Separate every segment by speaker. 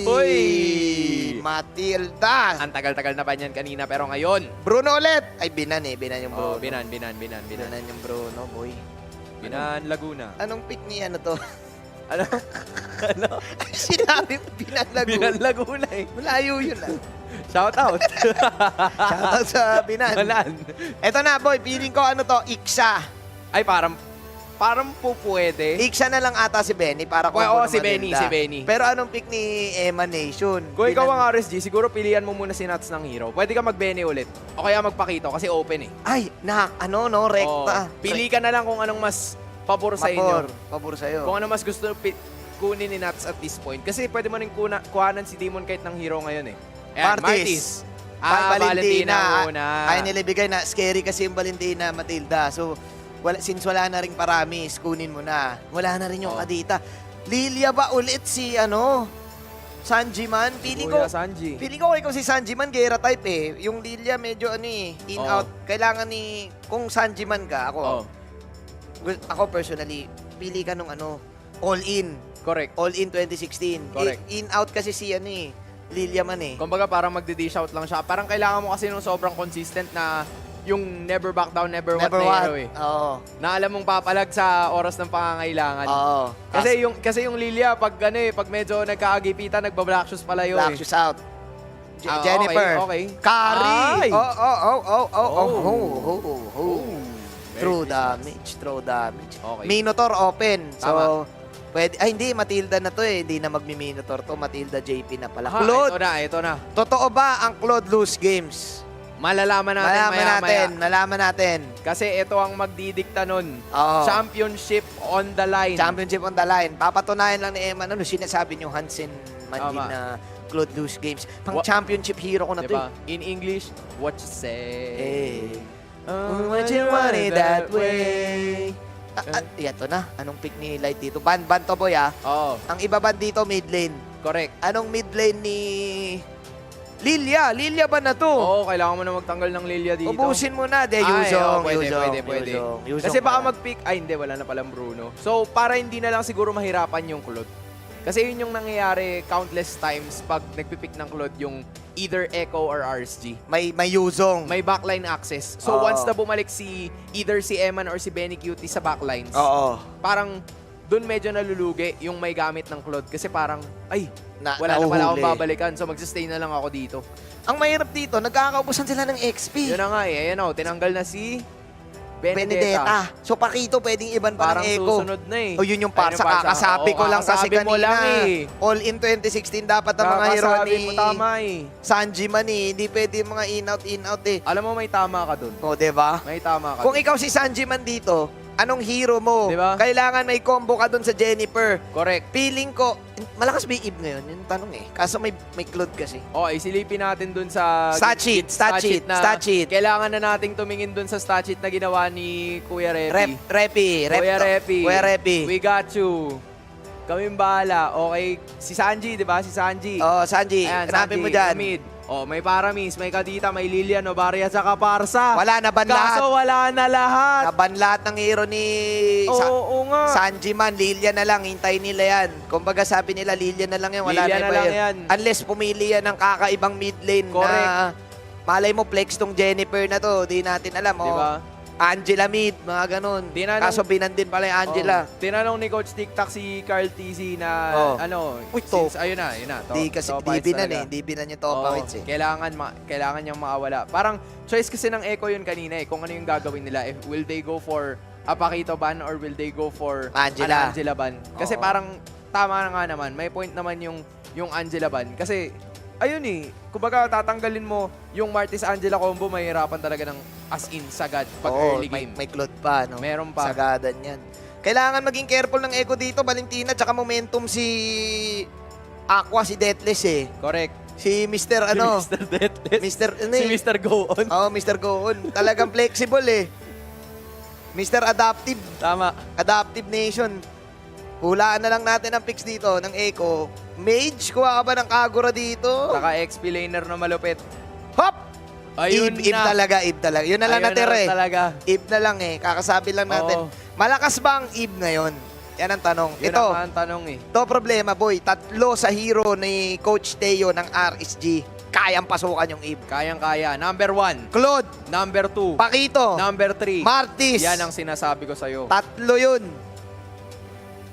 Speaker 1: Hoy!
Speaker 2: Matilda.
Speaker 1: Ang tagal-tagal na pa niyan kanina, pero ngayon.
Speaker 2: Bruno ulit. Ay, Binan yung Bruno.
Speaker 1: Oh, binan.
Speaker 2: Binan yung Bruno, boy.
Speaker 1: Binan, Laguna.
Speaker 2: Anong pick ni ano to?
Speaker 1: Ano? Ano?
Speaker 2: Sinabi mo, Binan Laguna.
Speaker 1: Binan, Laguna eh.
Speaker 2: Malayo yun ah.
Speaker 1: Shout out.
Speaker 2: Shoutout sa Binan.
Speaker 1: Malan.
Speaker 2: Eto na, boy. Feeling ko ano to, Iksa.
Speaker 1: Ay, parang po pwede.
Speaker 2: Iksa na lang ata si Benny para
Speaker 1: Oo,
Speaker 2: combo ng
Speaker 1: si Benny,
Speaker 2: Matilda.
Speaker 1: si Benny.
Speaker 2: Pero anong pick ni Emanation?
Speaker 1: Kung ikaw ang RSG, siguro pilihan mo muna si Nuts ng hero. Pwede ka mag-Benny ulit. O kaya magpakito kasi open eh.
Speaker 2: Ay, ano, no, rekta.
Speaker 1: Oo. Pili ka na lang kung anong mas pabor sa inyo.
Speaker 2: Pabor sa'yo.
Speaker 1: Kung ano mas gusto kunin ni Nuts at this point. Kasi pwede mo rin kuhanan si Demon Kite ng hero ngayon eh. Ayan,
Speaker 2: Martis.
Speaker 1: Valentina muna.
Speaker 2: Ay, nilibigay na. Scary kasi yung Valentina, Matilda. So, since wala na rin paramis, kunin mo na. Wala na rin yung Kadita. Lilia ba ulit si, Sanji man? Feeling ko,
Speaker 1: Kuya Sanji.
Speaker 2: feeling ko ikaw si Sanji man, Gera type eh. Yung Lilia medyo in-out. Kailangan kung Sanji man ka, ako personally, pili ka nung all-in.
Speaker 1: Correct.
Speaker 2: All-in 2016.
Speaker 1: Correct.
Speaker 2: In-out kasi si Lilia man eh.
Speaker 1: Kumbaga parang magdi-dish out lang siya. Parang kailangan mo kasi nung sobrang consistent na yung never back down, never what na hero eh.
Speaker 2: Oo.
Speaker 1: Na alam mong papalag sa oras ng pangangailangan.
Speaker 2: Oo.
Speaker 1: Kasi yung Lilia, pag pag medyo nagkaagipitan, nagba-black shoes pala yun
Speaker 2: Black
Speaker 1: eh.
Speaker 2: shoes out.
Speaker 1: Ah,
Speaker 2: Jennifer.
Speaker 1: okay.
Speaker 2: Kari.
Speaker 1: Ay!
Speaker 2: Oh. True damage.
Speaker 1: Okay.
Speaker 2: Minotaur open. So,
Speaker 1: Tama.
Speaker 2: pwede. Ay, hindi. Matilda na to eh. Hindi na magmi-Minotaur to. Matilda JP na pala.
Speaker 1: Aha,
Speaker 2: Claude.
Speaker 1: ito na.
Speaker 2: Totoo ba ang Claude lose games?
Speaker 1: Malalaman natin maya-maya.
Speaker 2: Malaman natin.
Speaker 1: Kasi ito ang magdidikta nun.
Speaker 2: Oo.
Speaker 1: Championship on the line.
Speaker 2: Championship on the line. Papatunayan lang ni Emma. Sinasabi niyo Hansen Manlin
Speaker 1: Tama.
Speaker 2: na Claude lose games. Pang
Speaker 1: Wa-
Speaker 2: championship hero ko na to
Speaker 1: Diba? In English, what you say?
Speaker 2: Oh, would you want it that way? Ito na. Anong pick ni Light dito? Ban to boy
Speaker 1: Oo,
Speaker 2: Ang ibaban dito mid lane.
Speaker 1: correct.
Speaker 2: Anong mid lane ni Lilia? Lilia ba na to?
Speaker 1: Oo, kailangan mo na magtanggal ng Lilia dito.
Speaker 2: Ubusin mo na.
Speaker 1: Ay,
Speaker 2: Yuzong.
Speaker 1: pwede.
Speaker 2: Yuzong
Speaker 1: Kasi baka
Speaker 2: pala.
Speaker 1: mag-pick, ay hindi, wala na palang Bruno. So, para hindi na lang siguro mahirapan yung Claude. Kasi yun yung nangyayari countless times pag nagpipick ng Claude yung either Echo or RSG.
Speaker 2: May Yuzong.
Speaker 1: May backline access. So,
Speaker 2: Oo.
Speaker 1: once na bumalik either si Eman or si Benny Cutie sa backlines,
Speaker 2: Oo.
Speaker 1: parang doon medyo nalulugi yung may gamit ng Claude. Kasi parang, ay, wala na pala
Speaker 2: nahuhuli.
Speaker 1: akong babalikan. So, magsistay na lang ako dito.
Speaker 2: Ang mahirap dito, nagkakaubusan sila ng XP.
Speaker 1: Yun na nga eh. Ayan o, tinanggal na si Benedetta.
Speaker 2: Benedetta. So, Pakito, pwedeng iban pa
Speaker 1: Parang
Speaker 2: ng Echo.
Speaker 1: susunod na eh.
Speaker 2: O yun yung parsa.
Speaker 1: Ayun yung parsa.
Speaker 2: Kakasabi
Speaker 1: Oo,
Speaker 2: ko lang kasi
Speaker 1: kakasabi mo
Speaker 2: kanina.
Speaker 1: lang eh.
Speaker 2: All in 2016 dapat ang mga hero
Speaker 1: Kakasabi
Speaker 2: ni
Speaker 1: mo tama eh.
Speaker 2: Sanji man eh. Hindi pwede yung mga in-out eh.
Speaker 1: Alam mo may tama ka dun.
Speaker 2: O, diba?
Speaker 1: May tama ka
Speaker 2: Kung
Speaker 1: dun.
Speaker 2: ikaw si Sanji man dito, anong hero mo?
Speaker 1: Diba?
Speaker 2: Kailangan may combo ka dun sa Jennifer.
Speaker 1: Correct.
Speaker 2: Feeling ko, malakas ba yung Eve ngayon? Yung tanong eh. Kaso may Claude kasi.
Speaker 1: O, isilipin natin dun sa...
Speaker 2: Stat sheet.
Speaker 1: Kailangan na nating tumingin dun sa stat sheet na ginawa ni Kuya Repi.
Speaker 2: Kuya Repi.
Speaker 1: We got you. Kaming bahala. Okay. Si Sanji, di ba? Si Sanji.
Speaker 2: Oh, Sanji.
Speaker 1: Ayan,
Speaker 2: Hanapin
Speaker 1: Sanji,
Speaker 2: mo dyan.
Speaker 1: Mid. O, may Paramis, may Kadita, may Lilian, Novaria, saka Parsa.
Speaker 2: Wala na ban lahat.
Speaker 1: Kaso wala na lahat.
Speaker 2: Naban lahat ng hero ni
Speaker 1: Oo nga.
Speaker 2: Sanji man, Lilia na lang, hintay nila yan. Kumbaga sabi nila, Lilia na lang yan, wala
Speaker 1: Lilia
Speaker 2: na
Speaker 1: na
Speaker 2: iba
Speaker 1: lang
Speaker 2: yan.
Speaker 1: yan.
Speaker 2: Unless pumili yan ng kakaibang mid lane
Speaker 1: Correct.
Speaker 2: na malay mo flex tong Jennifer na to, di natin alam.
Speaker 1: Diba?
Speaker 2: Angela mid, mga ganun. Kaso binan din pala yung Angela.
Speaker 1: Tinanong ni Coach TikTok si Carl TZ na
Speaker 2: Uy, top.
Speaker 1: ayun na.
Speaker 2: Di kasi, di binan eh. Di binan yung Topa Hits eh.
Speaker 1: Kailangan niyang makawala. Parang choice kasi ng Echo yun kanina eh. Kung ano yung gagawin nila. If will they go for a Pakito ban or will they go for
Speaker 2: Angela.
Speaker 1: an Angela ban? Kasi parang tama na nga naman. May point naman yung Angela ban. Kasi ayun eh. Kumbaga tatanggalin mo yung Martis-Angela combo, mahirapan talaga ng as in sagad pag early game.
Speaker 2: May Claude pa, no?
Speaker 1: Meron pa.
Speaker 2: Sagadan yan. Kailangan maging careful ng Echo dito, Valentina, tsaka momentum si Aqua, si Deathless eh.
Speaker 1: Correct.
Speaker 2: Si Mr. ano?
Speaker 1: Si Mr. Deathless.
Speaker 2: Mr. Ano
Speaker 1: Si
Speaker 2: eh?
Speaker 1: Mr. Go On.
Speaker 2: Oo, Mr. Go On. Talagang flexible eh. Mr. Adaptive.
Speaker 1: Tama.
Speaker 2: Adaptive Nation. Hulaan na lang natin ang picks dito ng Echo. Mage, kuha ka ba ng Kagura dito?
Speaker 1: Saka XP laner na malupit.
Speaker 2: Hop!
Speaker 1: Ayun
Speaker 2: Eve
Speaker 1: na.
Speaker 2: talaga, Eve talaga. Yun na lang
Speaker 1: Ayun
Speaker 2: natira
Speaker 1: na
Speaker 2: eh.
Speaker 1: talaga.
Speaker 2: Eve na lang eh. Kakasabi lang natin.
Speaker 1: Oo.
Speaker 2: Malakas ba ang Eve ngayon? Yan ang tanong.
Speaker 1: Yun
Speaker 2: Ito,
Speaker 1: ang tanong eh.
Speaker 2: ito problema, boy. 3 sa hero ni Coach Teo ng RSG. Kayang pasukan yung Eve.
Speaker 1: Kayang-kaya. Number 1.
Speaker 2: Claude,
Speaker 1: Number 2.
Speaker 2: Paquito,
Speaker 1: Number 3.
Speaker 2: Martis.
Speaker 1: Yan ang sinasabi ko sa'yo.
Speaker 2: 3 yun.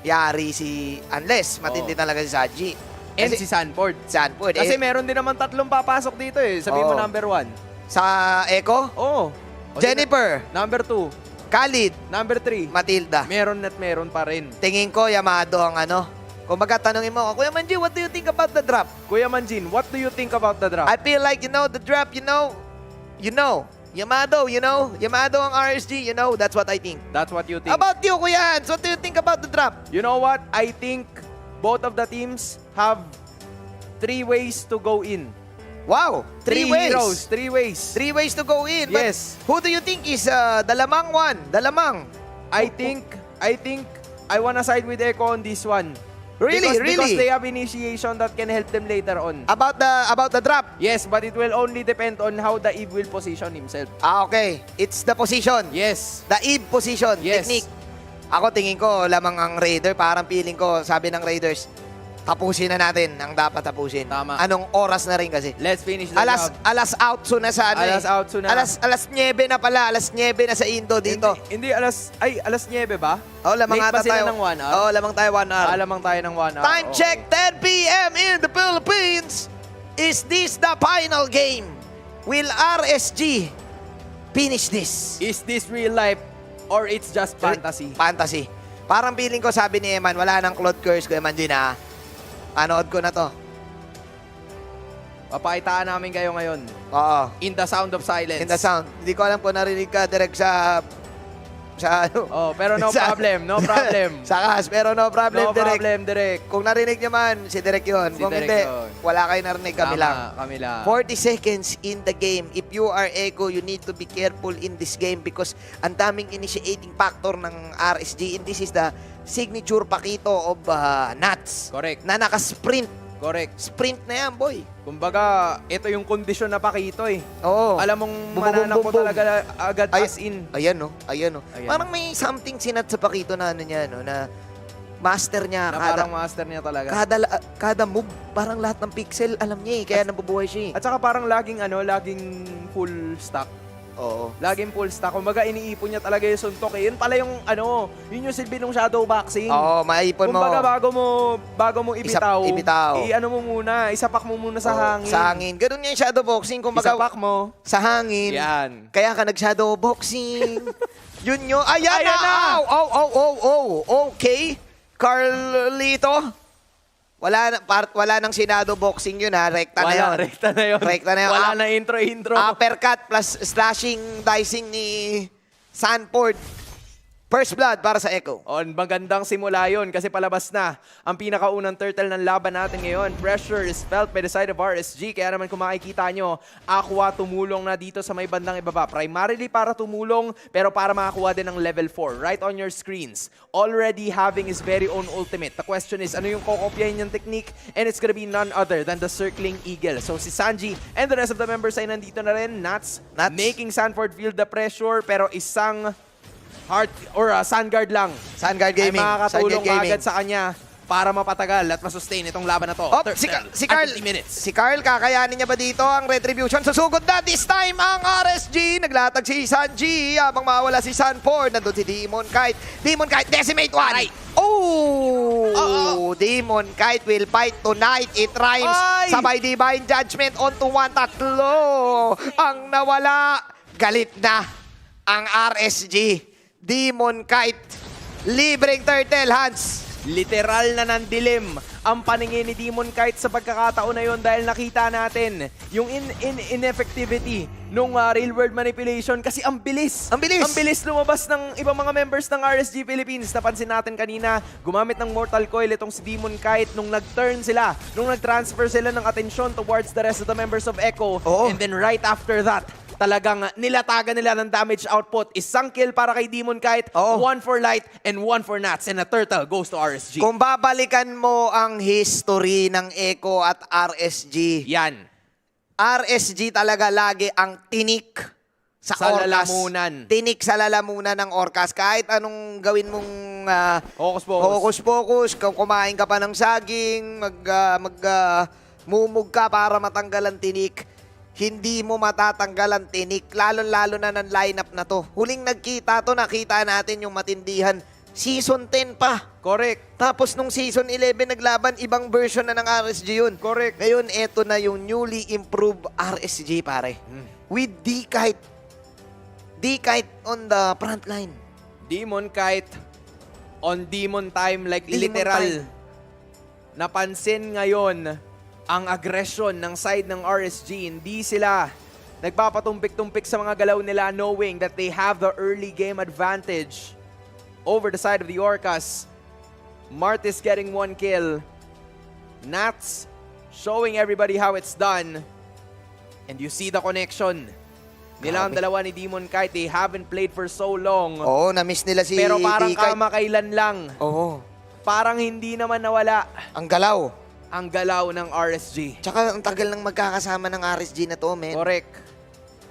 Speaker 2: Yari si... Unless, matindi talaga si Saji.
Speaker 1: And
Speaker 2: Kasi,
Speaker 1: si Sanford.
Speaker 2: Sanford.
Speaker 1: Kasi meron din naman 3 papasok dito eh. Sabihin mo
Speaker 2: Oo.
Speaker 1: number 1.
Speaker 2: sa Echo,
Speaker 1: Oo.
Speaker 2: Jennifer,
Speaker 1: Number 2.
Speaker 2: Khalid,
Speaker 1: Number 3.
Speaker 2: Matilda.
Speaker 1: Meron at meron pa rin.
Speaker 2: Tingin ko, Yamado ang ano. Kung baga tanongin mo, Kuya Manji, what do you think about the drop?
Speaker 1: Kuya Manjin, what do you think about the draft?
Speaker 2: I feel like, the drop, Yamado, Yamado ang RSG, that's what I think.
Speaker 1: That's what you think.
Speaker 2: About you, Kuya Hans, what do you think about the drop?
Speaker 1: You know what? I think both of the teams have 3 ways to go in.
Speaker 2: Wow, 3 ways.
Speaker 1: Heroes, 3 ways.
Speaker 2: 3 ways to go in. But
Speaker 1: Yes.
Speaker 2: who do you think is the lamang one? The lamang.
Speaker 1: I think I wanna side with Echo on this one.
Speaker 2: Really,
Speaker 1: Because
Speaker 2: really?
Speaker 1: they have initiation that can help them later on.
Speaker 2: About the drop.
Speaker 1: Yes, but it will only depend on how the Eve will position himself.
Speaker 2: Okay. It's the position.
Speaker 1: Yes.
Speaker 2: The Eve position.
Speaker 1: Yes.
Speaker 2: Technique. Ako tingin ko, lamang ang Raider. Parang feeling ko, sabi ng Raiders, tapusin na natin ang dapat tapusin.
Speaker 1: Tama.
Speaker 2: Anong oras na rin kasi?
Speaker 1: Let's finish the
Speaker 2: Alas
Speaker 1: job.
Speaker 2: alas out so na sa ano
Speaker 1: Alas
Speaker 2: eh.
Speaker 1: out so na.
Speaker 2: Alas 9 na pala. Alas 9 na sa Indo dito.
Speaker 1: Hindi alas 9 ba?
Speaker 2: Oh, lamang
Speaker 1: Late
Speaker 2: ata
Speaker 1: ba sila
Speaker 2: tayo.
Speaker 1: ng 1 hour?
Speaker 2: Oh, lamang tayo 1 hour.
Speaker 1: Alamang tayo ng 1 hour.
Speaker 2: Time
Speaker 1: Oo.
Speaker 2: check, 10 p.m. in the Philippines. Is this the final game? Will RSG finish this?
Speaker 1: Is this real life or it's just fantasy?
Speaker 2: Fantasy. Parang feeling ko, sabi ni Eman, wala nang Claude Curse ko, Eman din na. Panood ko na to.
Speaker 1: Papakitaan namin kayo ngayon.
Speaker 2: Oo.
Speaker 1: In the sound of silence.
Speaker 2: In the sound. Hindi ko alam kung narinig ka direct sa ano.
Speaker 1: Oh, pero no
Speaker 2: Sa-
Speaker 1: problem, no problem.
Speaker 2: Sa kas, pero no problem,
Speaker 1: No
Speaker 2: direct.
Speaker 1: problem, direct.
Speaker 2: Kung narinig niya man, si Direk yun.
Speaker 1: Si
Speaker 2: Kung
Speaker 1: Direk
Speaker 2: hindi,
Speaker 1: yun.
Speaker 2: wala kayo narinig, kami
Speaker 1: Tama,
Speaker 2: lang.
Speaker 1: Kami lang.
Speaker 2: 40 seconds in the game. If you are Echo, you need to be careful in this game because ang daming initiating factor ng RSG, and this is the signature Paquito of Nats
Speaker 1: Correct.
Speaker 2: na naka-sprint.
Speaker 1: Correct.
Speaker 2: Sprint na yan, boy.
Speaker 1: Kumbaga, ito yung kondisyon na Pakito eh.
Speaker 2: Oo.
Speaker 1: Alam mong
Speaker 2: Bum, bum,
Speaker 1: mananakbo
Speaker 2: bum, bum.
Speaker 1: talaga agad
Speaker 2: Ay-
Speaker 1: as in.
Speaker 2: Ayan, no? Ayan, no?
Speaker 1: Ayan.
Speaker 2: Parang may something sinat sa Paquito na ano niya, no? Na master niya.
Speaker 1: Na
Speaker 2: Kada,
Speaker 1: parang master niya talaga.
Speaker 2: kada move, parang lahat ng pixel, alam niya eh. Kaya nabubuhay siya eh.
Speaker 1: At saka parang laging full stack.
Speaker 2: Oo.
Speaker 1: Laging full stack. Kumbaga, iniipon niya talaga yung suntok eh. Yun pala yung yun yung silbi ng shadow boxing.
Speaker 2: Oo, maipon mo.
Speaker 1: Kumbaga, bago mo ibitaw,
Speaker 2: ibitaw.
Speaker 1: i-ano mo muna, isapak mo muna sa
Speaker 2: Oo,
Speaker 1: hangin.
Speaker 2: Sa hangin. Ganun yung shadow boxing. Kumbaga,
Speaker 1: Isapak mo.
Speaker 2: sa hangin.
Speaker 1: Yan.
Speaker 2: Kaya ka nag-shadow boxing. Yun yun. Ayan,
Speaker 1: Ayan na!
Speaker 2: Okay. Carlito. Wala nang sinado boxing yun ha. Rekta na yun.
Speaker 1: Rekta na yun.
Speaker 2: Rekta na yun.
Speaker 1: Wala na intro.
Speaker 2: Uppercut plus slashing, dicing ni Sanford. First blood para sa Echo.
Speaker 1: On magandang simula yun kasi palabas na ang pinakaunang turtle ng laban natin ngayon. Pressure is felt by the side of RSG. Kaya naman kung makikita nyo, Aqua tumulong na dito sa may bandang ibaba. Primarily para tumulong pero para makakuha din ng level 4. Right on your screens. Already having his very own ultimate. The question is, ano yung kokopyahin niyang technique? And it's gonna be none other than the circling eagle. So si Sanji and the rest of the members ay nandito na rin. Nats. Making Sanford feel the pressure pero isang Sunguard lang
Speaker 2: Sunguard Gaming.
Speaker 1: ay makakatulong
Speaker 2: Sunguard Gaming.
Speaker 1: agad sa kanya para mapatagal at masustain itong laban na to.
Speaker 2: Oh, si Carl,
Speaker 1: 50 minutes.
Speaker 2: si Carl, kakayanin niya ba dito ang retribution? Susugod na this time ang RSG. Naglatag si Sanji habang mawala si Sanford. Nandun si Demon Kite. Demon Kite, decimate one.
Speaker 1: Aray.
Speaker 2: Oh! Demon Kite will fight tonight. It rhymes.
Speaker 1: Ay!
Speaker 2: Sabay Divine Judgment onto one. Tatlo ang nawala. Galit na ang RSG. Demon Kite. Libreng turtle, Hans.
Speaker 1: Literal na nandilim ang paningin ni Demon Kite sa pagkakataon na yon dahil nakita natin yung ineffectivity nung real world manipulation kasi ang bilis.
Speaker 2: Ang bilis.
Speaker 1: Ang bilis lumabas ng ibang mga members ng RSG Philippines. Napansin natin kanina, gumamit ng Mortal Coil itong si Demon Kite nung nag-turn sila, nung nag-transfer sila ng atensyon towards the rest of the members of Echo.
Speaker 2: Oo.
Speaker 1: And then right after that, talagang nilatagan nila ng damage output. Isang kill para kay Demon Kite,
Speaker 2: Oo.
Speaker 1: 1 for Light, and 1 for Nats. And a turtle goes to RSG.
Speaker 2: Kung babalikan mo ang history ng Echo at RSG,
Speaker 1: Yan.
Speaker 2: RSG talaga lagi ang tinik sa
Speaker 1: Sa
Speaker 2: Orcas.
Speaker 1: lalamunan.
Speaker 2: Tinik sa lalamunan ng Orcas. Kahit anong gawin mong
Speaker 1: Focus, focus.
Speaker 2: focus, kumain ka pa ng saging, mumug ka para matanggal ang tinik, hindi mo matatanggal ang tinik, lalo-lalo na ng lineup na to. Huling nagkita to, nakita natin yung matindihan. Season 10 pa.
Speaker 1: Correct.
Speaker 2: Tapos nung season 11 naglaban, ibang version na ng RSG yun.
Speaker 1: Correct.
Speaker 2: Ngayon, eto na yung newly improved RSG, pare. With D-Kite. D-Kite on the front line.
Speaker 1: Demon Kite on Demon Time, like
Speaker 2: Demon
Speaker 1: literal.
Speaker 2: time.
Speaker 1: Napansin ngayon ang aggression ng side ng RSG. Hindi sila nagpapatumpik-tumpik sa mga galaw nila knowing that they have the early game advantage over the side of the Orcas. Martis getting 1 kill. Nats showing everybody how it's done. And you see the connection nila ang
Speaker 2: Grabe.
Speaker 1: dalawa ni Demon Kite. They haven't played for so long.
Speaker 2: Oo, na-miss nila si
Speaker 1: Pero parang
Speaker 2: D-Kite.
Speaker 1: kamakailan lang.
Speaker 2: Oo,
Speaker 1: Parang hindi naman nawala
Speaker 2: ang galaw.
Speaker 1: ang galaw ng RSG.
Speaker 2: Tsaka ang tagal ng magkakasama ng RSG na to, men.
Speaker 1: Correct.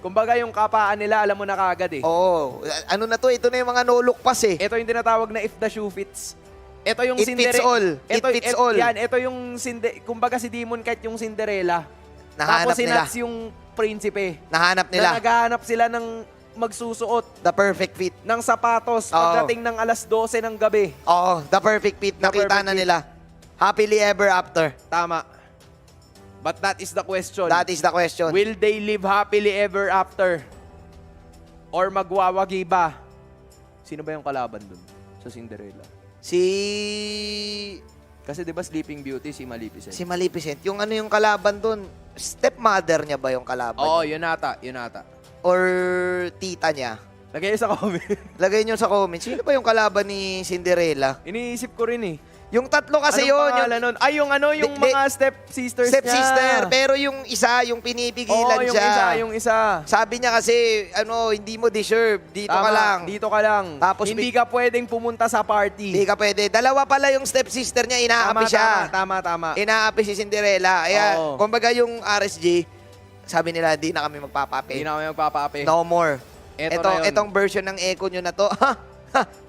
Speaker 1: Kumbaga yung kapaan nila, alam mo na kagad eh.
Speaker 2: Oo. Ano na to? Ito na yung mga no-look pass eh.
Speaker 1: Ito yung tinatawag na if the shoe fits. Ito yung
Speaker 2: It fits all. It fits all.
Speaker 1: Yan, ito yung kumbaga si Demon Kite yung Cinderella.
Speaker 2: Nahanap
Speaker 1: Tapos si
Speaker 2: nila.
Speaker 1: Nats yung prinsipe.
Speaker 2: Nahanap
Speaker 1: Na
Speaker 2: nila.
Speaker 1: naghahanap sila ng magsusuot
Speaker 2: The perfect fit.
Speaker 1: ng sapatos
Speaker 2: Oo.
Speaker 1: pagdating ng alas 12 ng gabi.
Speaker 2: Oo, the perfect fit.
Speaker 1: The
Speaker 2: Nakita
Speaker 1: perfect
Speaker 2: na
Speaker 1: fit.
Speaker 2: nila. Happily ever after.
Speaker 1: Tama. But that is the question.
Speaker 2: That is the question.
Speaker 1: Will they live happily ever after? Or magwawagi ba? Sino ba yung kalaban dun sa Cinderella?
Speaker 2: Si
Speaker 1: Kasi di ba Sleeping Beauty si Maleficent?
Speaker 2: si Maleficent. Yung ano yung kalaban dun? Stepmother niya ba yung kalaban?
Speaker 1: Oo,
Speaker 2: niya?
Speaker 1: yun ata, yun ata.
Speaker 2: Or tita niya?
Speaker 1: Lagay sa comment.
Speaker 2: Lagay nyo sa comments. Sino ba yung kalaban ni Cinderella?
Speaker 1: Iniisip ko rin eh.
Speaker 2: Yung tatlo kasi
Speaker 1: Anong
Speaker 2: yun.
Speaker 1: pangalan nun? Ay, yung ano, yung
Speaker 2: Di-
Speaker 1: mga step-sisters niya.
Speaker 2: Stepsister. Pero yung isa, yung pinipigilan
Speaker 1: Oo, yung
Speaker 2: siya.
Speaker 1: isa, yung isa.
Speaker 2: Sabi niya kasi, hindi mo deserve. Dito
Speaker 1: Tama,
Speaker 2: ka lang.
Speaker 1: Dito ka lang.
Speaker 2: Tapos
Speaker 1: hindi ka pwedeng pumunta sa party.
Speaker 2: Hindi ka pwede. Dalawa pala yung stepsister niya, inaapi siya.
Speaker 1: Tama.
Speaker 2: Inaapi si Cinderella. Kaya,
Speaker 1: Oo.
Speaker 2: kumbaga yung RSG, sabi nila, di na kami magpapapi.
Speaker 1: Hindi na kami magpapaapi.
Speaker 2: No more.
Speaker 1: Eto na yun.
Speaker 2: Itong version ng Echo nyo na to,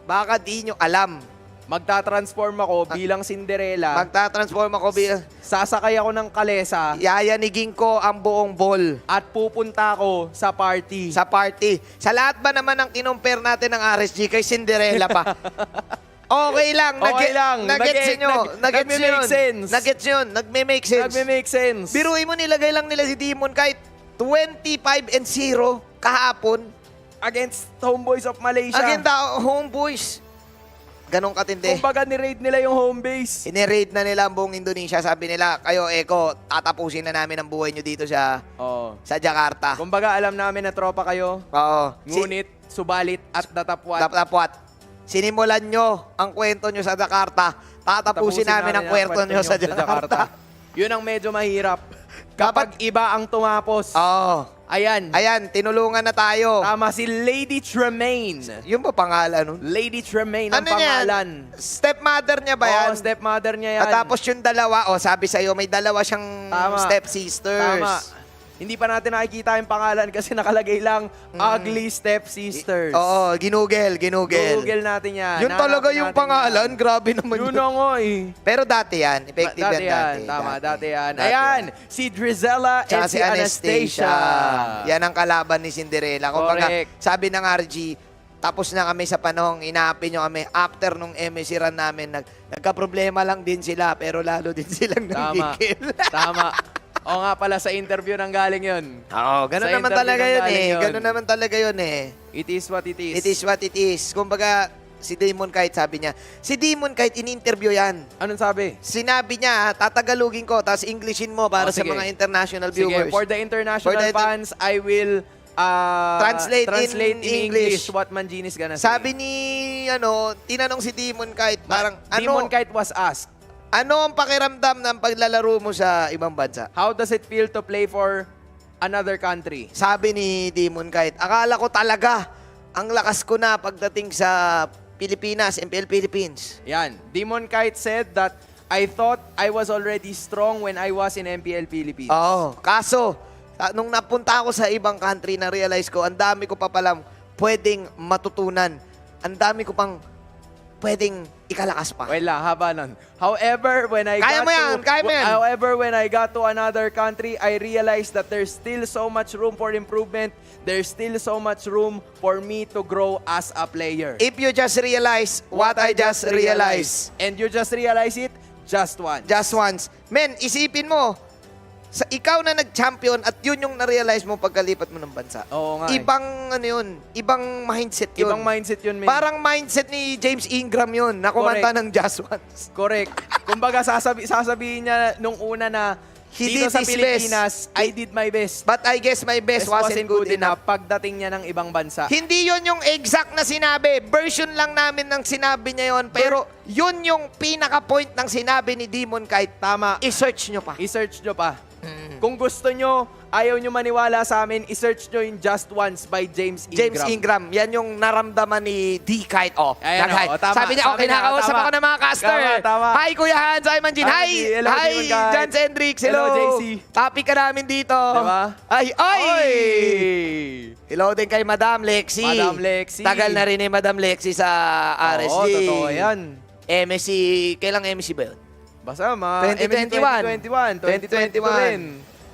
Speaker 2: baka di nyo alam.
Speaker 1: Magta-transform ako bilang Cinderella.
Speaker 2: Magta-transform ako bilang,
Speaker 1: Sasakay ako ng kalesa
Speaker 2: yayanigin ko ang buong ball
Speaker 1: at pupunta ako sa party.
Speaker 2: sa party. Sa lahat ba naman ang kinumpare natin ng RSG kay Cinderella pa? Okay lang.
Speaker 1: Okay lang.
Speaker 2: Nagets nyo.
Speaker 1: Nagme-make sense.
Speaker 2: Nagets yun. Nagme-make sense.
Speaker 1: Nagme-make sense.
Speaker 2: Biruin mo, nilagay lang nila si Demon kahit 25-0 kahapon.
Speaker 1: Against Homeboys of Malaysia.
Speaker 2: Agenda homeboys. Ganong katindi.
Speaker 1: Kumbaga ni-raid nila yung home base.
Speaker 2: Ine-raid na nila ang buong Indonesia. Sabi nila, kayo, Eko, tatapusin na namin ang buhay nyo dito sa Jakarta.
Speaker 1: Kumbaga alam namin na tropa kayo.
Speaker 2: Oo.
Speaker 1: Ngunit, subalit at datapwat.
Speaker 2: Tapwat. Sinimulan nyo ang kwento nyo sa Jakarta. Tatapusin namin ang kwento nyo sa Jakarta.
Speaker 1: Yun ang medyo mahirap. Kapag iba ang tumapos.
Speaker 2: Oo.
Speaker 1: Ayan.
Speaker 2: Ayan, tinulungan na tayo.
Speaker 1: Tama, si Lady Tremaine.
Speaker 2: Yung ba pangalan nun?
Speaker 1: Lady Tremaine ang
Speaker 2: Ano
Speaker 1: pangalan.
Speaker 2: yan? Stepmother niya ba yan?
Speaker 1: Oo, stepmother niya yan.
Speaker 2: At tapos yung dalawa, sabi sa'yo, may dalawa siyang
Speaker 1: Tama.
Speaker 2: stepsisters.
Speaker 1: Tama. Hindi pa natin nakikita yung pangalan kasi nakalagay lang Ugly Stepsisters.
Speaker 2: Oo, ginugel.
Speaker 1: Google natin yan.
Speaker 2: Yun talaga
Speaker 1: Hanapin
Speaker 2: yung
Speaker 1: natin
Speaker 2: pangalan.
Speaker 1: yan.
Speaker 2: Grabe naman
Speaker 1: Yun
Speaker 2: yun.
Speaker 1: na nga eh.
Speaker 2: Pero dati yan. Effective
Speaker 1: Dati
Speaker 2: yan dati.
Speaker 1: Tama, dati yan.
Speaker 2: Dati
Speaker 1: Ayan,
Speaker 2: yan.
Speaker 1: si Drizella
Speaker 2: Tsaka
Speaker 1: and si Anastasia.
Speaker 2: Yan ang kalaban ni Cinderella. Kumbaga,
Speaker 1: Correct.
Speaker 2: sabi ng RG, tapos na kami sa panahong inaapi nyo kami. After nung MSC run namin, nagka-problema lang din sila, pero lalo din silang
Speaker 1: Tama.
Speaker 2: nangigil.
Speaker 1: Tama. O nga pala, sa interview nang galing yun.
Speaker 2: Oo, ganun
Speaker 1: Sa
Speaker 2: naman
Speaker 1: interview
Speaker 2: talaga
Speaker 1: nang
Speaker 2: yun
Speaker 1: galing
Speaker 2: eh.
Speaker 1: yun.
Speaker 2: Ganun naman talaga yun eh.
Speaker 1: It is what it is.
Speaker 2: It is what it is. Kumbaga, si Demon Kite sabi niya, si Demon Kite in-interview yan.
Speaker 1: Anong sabi?
Speaker 2: Sinabi niya, tatagalugin ko, tapos Englishin mo para sa
Speaker 1: Sige.
Speaker 2: mga international
Speaker 1: Sige,
Speaker 2: viewers.
Speaker 1: for the international
Speaker 2: For the
Speaker 1: fans, I will
Speaker 2: Translate in English.
Speaker 1: what Manginis gonna say.
Speaker 2: Sabi ni, tinanong si Demon Kite, parang,
Speaker 1: Demon Kite was asked,
Speaker 2: ano ang pakiramdam ng paglalaro mo sa ibang bansa?
Speaker 1: how does it feel to play for another country?
Speaker 2: Sabi ni Demon Kite, akala ko talaga, ang lakas ko na pagdating sa Pilipinas, MPL Philippines.
Speaker 1: Yan. Demon Kite said that, I thought I was already strong when I was in MPL Philippines.
Speaker 2: Oo. Kaso, Nung napunta ako sa ibang country, na-realize ko, ang dami ko pa palang pwedeng matutunan. Ang dami ko pang pwedeng ikalakas pa.
Speaker 1: Well, haba nun. However, when I
Speaker 2: Kaya
Speaker 1: got
Speaker 2: mo yan,
Speaker 1: to
Speaker 2: kaya mo yan.
Speaker 1: However, when I got to another country, I realized that there's still so much room for improvement. There's still so much room for me to grow as a player.
Speaker 2: If you just realize what I just realized.
Speaker 1: And you just realize it just once.
Speaker 2: Just once. Men, isipin mo, sa ikaw na nag-champion at yun yung na-realize mo pagkalipat mo ng bansa.
Speaker 1: Oo nga.
Speaker 2: Ibang ano yun, ibang mindset yun.
Speaker 1: Ibang mindset yun, men.
Speaker 2: Parang mindset ni James Ingram yun, na kumanta ng Just Once.
Speaker 1: Correct. Kumbaga, sasabihin niya nung una na
Speaker 2: He
Speaker 1: dito
Speaker 2: did
Speaker 1: sa
Speaker 2: his
Speaker 1: Pilipinas, I did my best.
Speaker 2: But I guess my best wasn't good enough.
Speaker 1: Pagdating niya ng ibang bansa.
Speaker 2: Hindi yun yung exact na sinabi. Version lang namin ng sinabi niya yun. Pero yun yung pinaka-point ng sinabi ni Demon Kite.
Speaker 1: Tama.
Speaker 2: I-search nyo pa.
Speaker 1: I-search nyo pa. Kung gusto nyo, ayaw nyo maniwala sa amin, i-search nyo yung Just Once by James Ingram.
Speaker 2: James Ingram. Yan yung naramdaman ni D-Kite. Oh,
Speaker 1: Ayan,
Speaker 2: nag-hi.
Speaker 1: oh, tama.
Speaker 2: Sabi niya, okay,
Speaker 1: Sabi niya,
Speaker 2: nakakausap
Speaker 1: tama.
Speaker 2: ako ng mga caster.
Speaker 1: Tama.
Speaker 2: Hi, Kuya Hans. Hi, Manjin.
Speaker 1: Hi,
Speaker 2: Hi,
Speaker 1: hello,
Speaker 2: hi,
Speaker 1: Demon Kite.
Speaker 2: Jans Hendrix. Hello.
Speaker 1: Hello, JC.
Speaker 2: Topic ka namin dito.
Speaker 1: Diba?
Speaker 2: Ay, ay!
Speaker 1: Oy!
Speaker 2: Hello din kay Madam Lexi.
Speaker 1: Madam Lexi.
Speaker 2: Tagal na rin ni Madam Lexi sa RSG.
Speaker 1: Oo, totoo yan.
Speaker 2: MSC, kailang MSC ba yun?
Speaker 1: Basta,
Speaker 2: 2021.
Speaker 1: 2022 rin.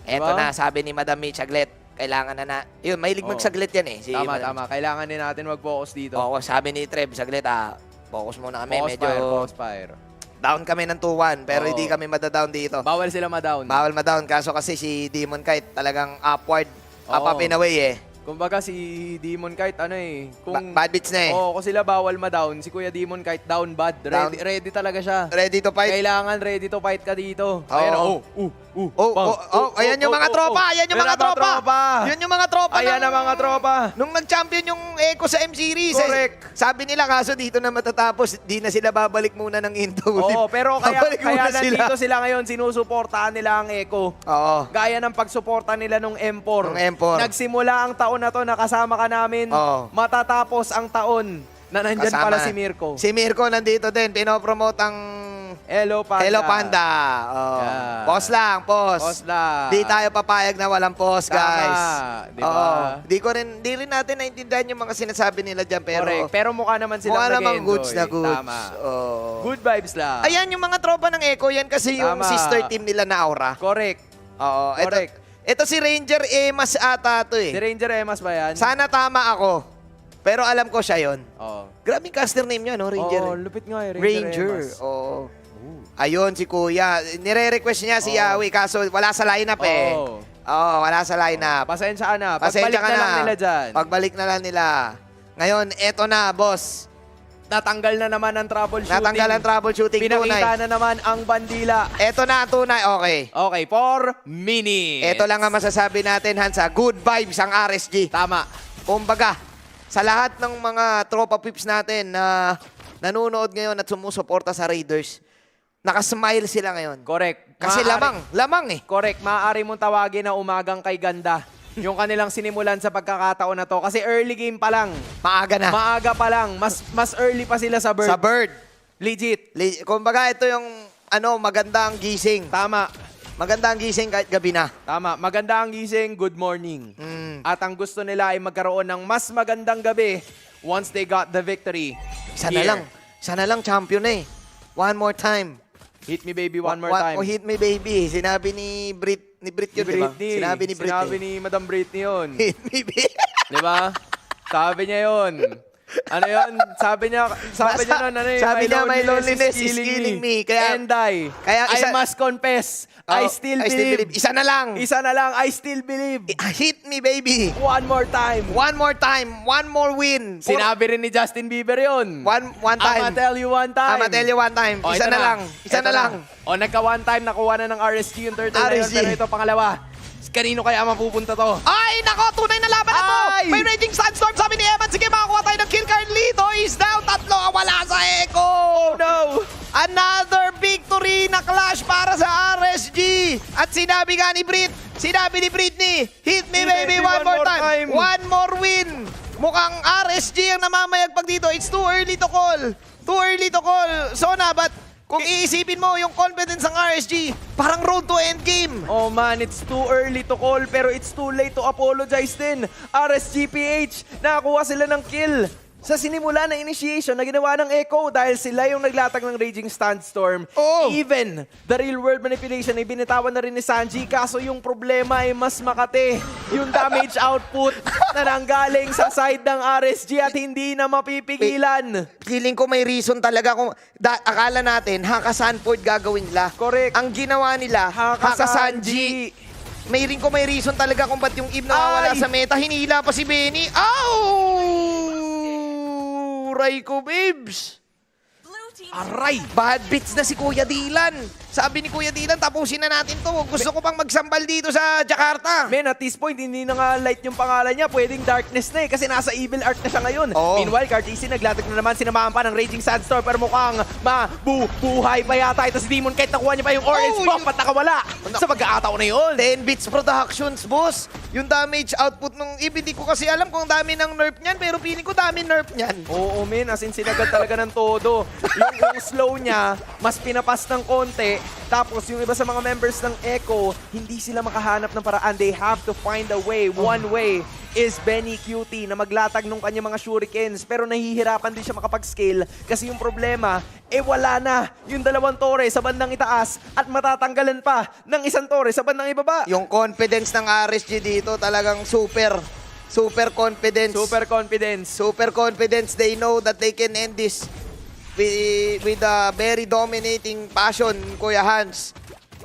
Speaker 2: Eto
Speaker 1: Diba?
Speaker 2: na, sabi ni Madam Mitch saglit. Kailangan na. Yun, mahilig
Speaker 1: Oo.
Speaker 2: magsaglit yan eh. Si
Speaker 1: Tama,
Speaker 2: Madam.
Speaker 1: tama. Kailangan din natin mag-focus dito.
Speaker 2: Oo, sabi ni Trev, saglit focus muna kami.
Speaker 1: Focus
Speaker 2: Medyo
Speaker 1: fire, focus fire.
Speaker 2: down kami ng 2-1, pero
Speaker 1: Oo.
Speaker 2: hindi kami madadown dito.
Speaker 1: Bawal sila ma-down.
Speaker 2: Bawal ma-down, kaso kasi si Demon Kite talagang upward, up
Speaker 1: Oo.
Speaker 2: and away eh.
Speaker 1: Kumbaga si Demon Kite, ano eh. Kung,
Speaker 2: Bad beats na eh.
Speaker 1: Oo, kung sila bawal ma-down, si Kuya Demon Kite down bad.
Speaker 2: Down.
Speaker 1: Ready talaga siya.
Speaker 2: Ready to fight?
Speaker 1: Kailangan ready to fight ka dito.
Speaker 2: Oo.
Speaker 1: Ayan,
Speaker 2: Ayan yung mga tropa! Ayan yung mga tropa! Yan yung mga tropa
Speaker 1: Ayan ang mga tropa.
Speaker 2: Nung nag-champion yung Echo sa M-Series.
Speaker 1: Correct.
Speaker 2: Sabi nila kaso dito na matatapos, di na sila babalik muna ng Indo.
Speaker 1: Oo, pero kaya
Speaker 2: Babalik muna
Speaker 1: nandito sila ngayon, sinusuportahan nila ang Echo.
Speaker 2: Oo.
Speaker 1: Gaya ng pagsuporta nila nung M4.
Speaker 2: Nung M4.
Speaker 1: Nagsimula ang taon na to, nakasama ka namin.
Speaker 2: Oo.
Speaker 1: Matatapos ang taon na nandyan
Speaker 2: Kasama
Speaker 1: pala
Speaker 2: na.
Speaker 1: si Mirko.
Speaker 2: Si Mirko nandito din. Pinopromote ang
Speaker 1: Hello, Panda.
Speaker 2: Hello Panda. Oh.
Speaker 1: Yeah.
Speaker 2: Pause lang, pause.
Speaker 1: Pause lang.
Speaker 2: Di tayo papayag na walang pause,
Speaker 1: Tama.
Speaker 2: guys.
Speaker 1: Di ba?
Speaker 2: Di rin natin naintindihan yung mga sinasabi nila dyan, pero
Speaker 1: Correct. Pero mukha naman silang
Speaker 2: mukha namang
Speaker 1: nag-enjoy.
Speaker 2: goods na goods.
Speaker 1: Tama.
Speaker 2: Oo.
Speaker 1: Good vibes lang.
Speaker 2: Ayan yung mga tropa ng Echo, yan kasi yung
Speaker 1: Tama.
Speaker 2: sister team nila na Aura.
Speaker 1: Correct.
Speaker 2: Oo.
Speaker 1: Correct.
Speaker 2: Ito si Ranger Emas ata to
Speaker 1: Si
Speaker 2: eh.
Speaker 1: Ranger Emas ba yan?
Speaker 2: Sana tama ako. Pero alam ko siya yon.
Speaker 1: Oo.
Speaker 2: Grabing caster name niya, no? Ranger.
Speaker 1: Oo, lupit nga eh.
Speaker 2: Ranger.
Speaker 1: Emas.
Speaker 2: Oo. Ayun, si Kuya. Nire-request niya si
Speaker 1: Oo.
Speaker 2: Yawi, kaso wala sa lineup eh.
Speaker 1: Oo.
Speaker 2: Oo, wala sa lineup.
Speaker 1: Pasensya ka na.
Speaker 2: Pasensya
Speaker 1: Pagbalik
Speaker 2: ka
Speaker 1: na lang nila dyan.
Speaker 2: Pagbalik na lang nila. Ngayon, eto na, boss.
Speaker 1: Natanggal na naman ang troubleshooting.
Speaker 2: Natanggal ang troubleshooting tunay.
Speaker 1: Pinakita na naman ang bandila.
Speaker 2: Eto na ang tunay. Okay.
Speaker 1: Okay, 4 minutes.
Speaker 2: Eto lang ang masasabi natin, Hansa. Good vibes ang RSG.
Speaker 1: Tama.
Speaker 2: Kumbaga, sa lahat ng mga tropa pips natin na nanonood ngayon at sumusuporta sa Raiders, nakasmile sila ngayon.
Speaker 1: Correct.
Speaker 2: Kasi lamang eh.
Speaker 1: Correct. Maaari mong tawagin na umagang kay ganda. Yung kanilang sinimulan sa pagkakataon na to. Kasi early game pa lang.
Speaker 2: Maaga na.
Speaker 1: Maaga pa lang. Mas early pa sila sa bird.
Speaker 2: Sa bird.
Speaker 1: Legit.
Speaker 2: Kumbaga, ito yung maganda ang gising.
Speaker 1: Tama.
Speaker 2: Maganda ang gising kahit gabi na.
Speaker 1: Tama. Maganda ang gising. Good morning.
Speaker 2: Mm.
Speaker 1: At ang gusto nila ay magkaroon ng mas magandang gabi once they got the victory. Here.
Speaker 2: Sana lang champion eh. One more time.
Speaker 1: Hit me baby one more time.
Speaker 2: Hit me baby. Sinabi ni Brit yun, di ba?
Speaker 1: Britney.
Speaker 2: Sinabi ni Britney.
Speaker 1: Sinabi ni Madam Britney yun.
Speaker 2: Hit me baby.
Speaker 1: Di ba? Sabi niya yun. Ano yun? Sabi niya nun, ano yun?
Speaker 2: Sabi niya, my loneliness is killing me.
Speaker 1: And I must confess, I still believe.
Speaker 2: Isa na lang.
Speaker 1: Isa na lang, I still believe.
Speaker 2: Hit me baby.
Speaker 1: One more time.
Speaker 2: One more time. One more win.
Speaker 1: Sinabi rin ni Justin Bieber yun.
Speaker 2: One time.
Speaker 1: I'ma tell you one time.
Speaker 2: I'ma tell you one time.
Speaker 1: O,
Speaker 2: Isa
Speaker 1: ito
Speaker 2: na lang. Isa
Speaker 1: Ito
Speaker 2: na lang.
Speaker 1: O, nagka one time, nakuha na ng RSG yung turtle na yun.
Speaker 2: RSG.
Speaker 1: Pero ito pangalawa. Kanino kaya mapupunta to?
Speaker 2: Ay, nako, tunay na laban na to.
Speaker 1: Ay!
Speaker 2: May Raging Sandstorm, sabi ni Evan. Sige, makakuha tayo ng kill card. Lito is down. 3 ang wala sa Echo.
Speaker 1: Oh no!
Speaker 2: Another victory na clash para sa RSG. At sinabi ni Britney, hit me baby one more time. One more win. Mukhang RSG ang namamayagpag dito. It's too early to call. Too early to call. Sona, but Kung iisipin mo, yung confidence ng RSG, parang road to endgame.
Speaker 1: Oh man, it's too early to call pero it's too late to apologize din. RSGPH, nakakuha sila ng kill sa sinimula na initiation na ginawa ng Echo dahil sila yung naglatag ng Raging Sandstorm.
Speaker 2: Oh.
Speaker 1: Even the real world manipulation ay binitawan na rin ni Sanji, kaso yung problema ay mas makate yung damage output na nanggaling sa side ng RSG at hindi na mapipigilan.
Speaker 2: Feeling ko may reason talaga kung akala natin Haka Sanford gagawin nila.
Speaker 1: Correct.
Speaker 2: Ang ginawa nila, Haka Sanji. May reason talaga kung ba't yung Eve nawawala
Speaker 1: Ay!
Speaker 2: sa meta. Hinila pa si Benny. Ow! Aray ko, babes.
Speaker 1: Aray!
Speaker 2: Bad beats na si Kuya Dylan. Sabi ni Kuya Dylan, tapusin na natin to. Gusto ko pang magsambal dito sa Jakarta.
Speaker 1: Man, at this point, hindi na nga light yung pangalan niya. Pwedeng darkness na eh, kasi nasa evil art na siya ngayon.
Speaker 2: Oo.
Speaker 1: Meanwhile, Cartesi naglatag na naman, sinamahan pa ng Raging Sandstorm, pero mukhang mabubuhay pa yata ito si Demon kahit nakuha niya pa yung orange bomb at nakawala sa pag-aataw na yun.
Speaker 2: 10 bits productions, boss. Yung damage output nung Eve, hindi ko kasi alam kung dami ng nerf niyan, pero feeling ko dami nerf niyan.
Speaker 1: Oo, man, as in sinagad talaga ng todo. Yung slow niya, mas pinapas ng konti. Tapos yung iba sa mga members ng Echo, hindi sila makahanap ng paraan. They have to find a way. One way is Benny Cutie na maglatag ng kanyang mga shurikens. Pero nahihirapan din siya makapag-scale kasi yung problema, wala na yung dalawang tore sa bandang itaas at matatanggalan pa ng isang tore sa bandang ibaba.
Speaker 2: Yung confidence ng RSG dito talagang super confidence.
Speaker 1: Super confidence.
Speaker 2: Super confidence. They know that they can end this with a very dominating passion, Kuya Hans.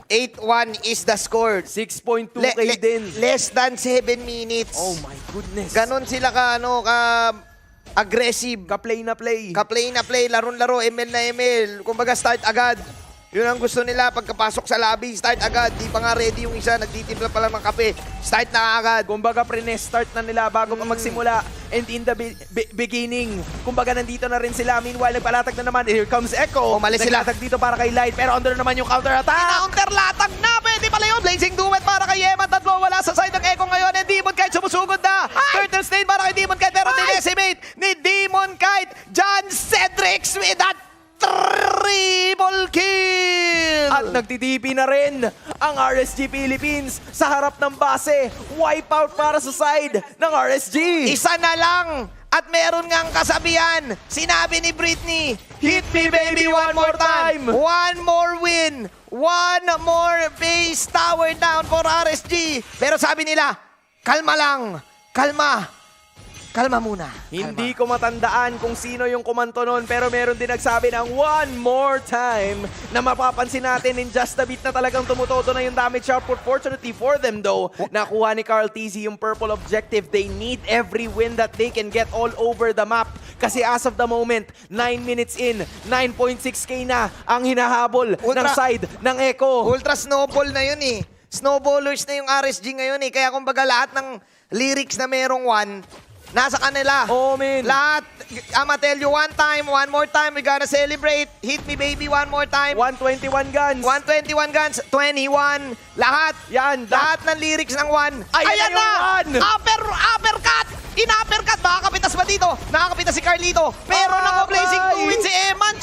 Speaker 2: 8-1 is the score.
Speaker 1: 6.2k din.
Speaker 2: Less than 7 minutes.
Speaker 1: Oh my goodness.
Speaker 2: Ganon sila ka aggressive.
Speaker 1: Ka-play na play.
Speaker 2: Ka-play na play, laro-laro, ML na ML. Kumbaga start agad. Yun ang gusto nila pagkapasok sa lobby, start agad. Di pa nga ready yung isa, nagtitimpla pa lang ng kape. Start na agad.
Speaker 1: Kumbaga pre-start na nila bago pa magsimula. And in the beginning, kumbaga nandito na rin sila. Meanwhile, nagpalatag na naman. Here comes Echo.
Speaker 2: Umalis sila.
Speaker 1: Naglatag dito para kay Light. Pero under naman yung counter-attack.
Speaker 2: Counter-latag na! Pwede pala yun! Blazing Duet para kay Yema. Tatlo wala sa side ng Echo ngayon. And Demon Kite sumusugod na. Turtle Stain para kay Demon Kite. Pero dinesimate ni Demon Kite. John Cedrics with that triple kill!
Speaker 1: At nagtitipi na rin ang RSG Philippines sa harap ng base. Wipeout para sa side ng RSG.
Speaker 2: Isa na lang! At meron ngang kasabihan, sinabi ni Britney, hit me baby one more time! One more win! One more base tower down for RSG! Pero sabi nila, kalma lang! Kalma! Kalma muna.
Speaker 1: Hindi ko matandaan kung sino yung kumanto nun, pero meron din nagsabi ng one more time na mapapansin natin in just a bit na talagang tumutodo na yung damage output. Fortunately for them though, nakuha ni Carl TZ yung purple objective. They need every win that they can get all over the map. Kasi as of the moment, 9 minutes in, 9.6k na ang hinahabol ng side ng Echo.
Speaker 2: Ultra snowball na yun eh. Snowballers na yung RSG ngayon eh. Kaya kumbaga lahat ng lyrics na merong one, nasa kanila.
Speaker 1: Oh, man.
Speaker 2: Lahat. I'ma tell you one time, one more time, we gotta celebrate. Hit me baby one more time.
Speaker 1: 121 guns.
Speaker 2: 121 guns, 21. Lahat.
Speaker 1: Yan.
Speaker 2: Lahat ng lyrics ng one.
Speaker 1: Ayan na yung one.
Speaker 2: Uppercut! In-uppercut. Makakapitas ba dito? Nakakapitas si Carlito. Pero naka-blazing two si Eman.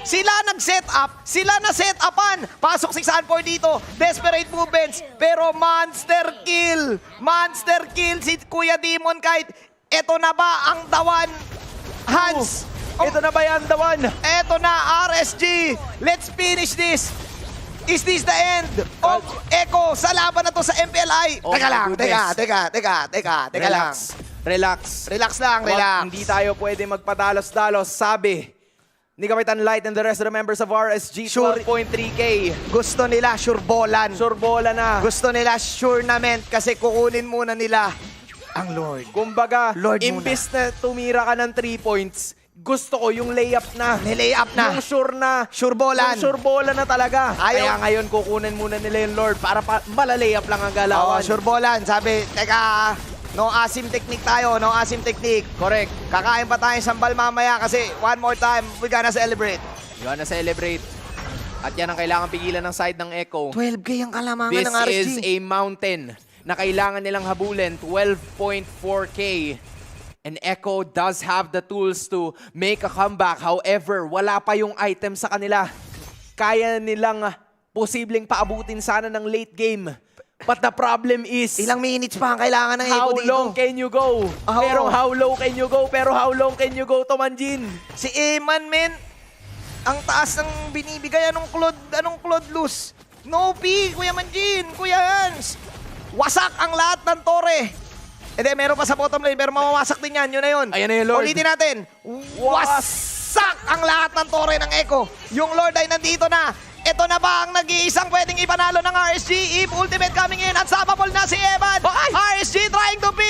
Speaker 2: Sila nag-set up. Sila na-set-upan. Pasok si Sanford dito. Desperate movements. Pero monster kill. Monster kill si Kuya Demon Kite. Ito na ba ang dawan? Hans!
Speaker 1: Ito na ba yan, Dawan?
Speaker 2: Ito na, RSG! Let's finish this! Is this the end of Echo sa laban na to sa MPLI?
Speaker 1: Oh,
Speaker 2: Teka lang,
Speaker 1: goodness.
Speaker 2: teka lang.
Speaker 1: Relax.
Speaker 2: Relax lang, relax.
Speaker 1: Hindi tayo pwede magpadalos-dalos. Sabi ni Kapitan Light and the rest of the members of RSG,
Speaker 2: Sure.
Speaker 1: 12.3k.
Speaker 2: Gusto nila surebolan.
Speaker 1: Surbola na.
Speaker 2: Gusto nila tournament kasi kukunin muna nila ang Lord.
Speaker 1: Kumbaga,
Speaker 2: Lord
Speaker 1: imbis na tumira ka ng 3 points, gusto ko yung layup na.
Speaker 2: Nilay up na.
Speaker 1: Yung sure na.
Speaker 2: Surebolan.
Speaker 1: Yung surebola na talaga.
Speaker 2: Ayaw.
Speaker 1: Kaya ngayon kukunin muna nila yung Lord para malalayup lang ang
Speaker 2: Oo,
Speaker 1: galawan.
Speaker 2: surebolan. Sabi, teka, no asim technique tayo, no asim technique.
Speaker 1: Correct.
Speaker 2: Kakain pa tayong sambal mamaya kasi one more time, we gonna celebrate.
Speaker 1: You wanna celebrate. At yan ang kailangan pigilan ng side ng Echo.
Speaker 2: 12K ang kalamangan
Speaker 1: This
Speaker 2: ng RSG.
Speaker 1: is a mountain na kailangan nilang habulin, 12.4k. And Echo does have the tools to make a comeback. However, wala pa yung item sa kanila. kaya nilang posibleng paabutin sana ng late game. But the problem is,
Speaker 2: Ilang minutes pa ang kailangan ng
Speaker 1: how
Speaker 2: Echo dito.
Speaker 1: long can you go?
Speaker 2: Oo.
Speaker 1: Pero how low can you go? Pero how long can you go, Tomanjin?
Speaker 2: Si Eman, men, ang taas ng binibigay. Anong Claude Luz? No P, Kuya Manjin, Kuya Hans. Wasak ang lahat ng tore. Hindi, meron pa sa bottom lane, pero mawawasak din yan. Yun na yun.
Speaker 1: Ayan na yung Lord.
Speaker 2: Ulitin natin. Wasak ang lahat ng tore ng Echo. Yung Lord ay nandito na. Ito na ba ang nag-iisang pwedeng ipanalo ng RSG? Eve Ultimate coming in. Unstoppable na si Eman.
Speaker 1: Ay!
Speaker 2: RSG trying to pick.